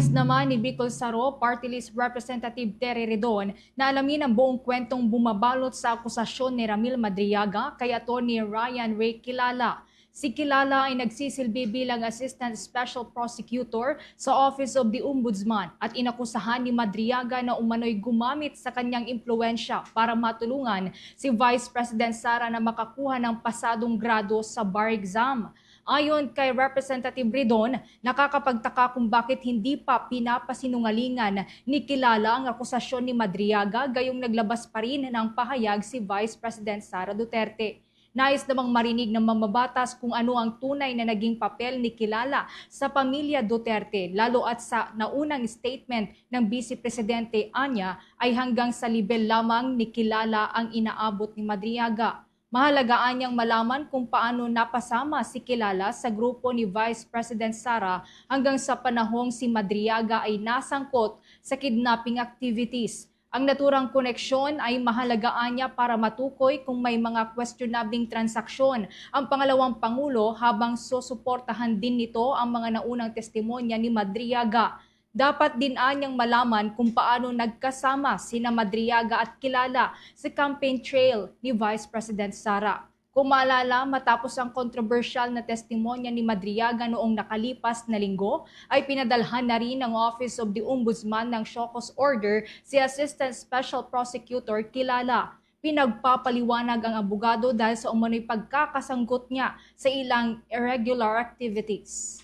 Nais naman ni Bicol Saro Party List Representative Terry Redon na alamin ang buong kwentong bumabalot sa akusasyon ni Ramil Madriaga kay Atty. Ryan Ray Kilala. Si Kilala ay nagsisilbi bilang Assistant Special Prosecutor sa Office of the Ombudsman at inakusahan ni Madriaga na umano'y gumamit sa kanyang impluensya para matulungan si Vice President Sara na makakuha ng pasadong grado sa bar exam. Ayon kay Representative Redon, nakakapagtaka kung bakit hindi pa pinapasinungalingan ni Kilala ang akusasyon ni Madriaga gayong naglabas pa rin ng pahayag si Vice President Sara Duterte. Nais namang marinig ng mamabatas kung ano ang tunay na naging papel ni Kilala sa pamilya Duterte, lalo at sa naunang statement ng Vice Presidente Anya ay hanggang sa libel lamang ni Kilala ang inaabot ni Madriaga. Mahalagaan niyang malaman kung paano napasama si Kilala sa grupo ni Vice President Sara hanggang sa panahong si Madriaga ay nasangkot sa kidnapping activities. Ang naturang koneksyon ay mahalagaan niya para matukoy kung may mga questionabling transaksyon ang pangalawang Pangulo habang susuportahan din nito ang mga naunang testimonya ni Madriaga. Dapat din anyang malaman kung paano nagkasama sina Madriaga at Kilala sa campaign trail ni Vice President Sara. Kung maalala, matapos ang controversial na testimonya ni Madriaga noong nakalipas na linggo, ay pinadalhan na rin ng Office of the Ombudsman ng show cause order si Assistant Special Prosecutor Kilala. Pinagpapaliwanag ang abogado dahil sa umano'y pagkakasanggot niya sa ilang irregular activities.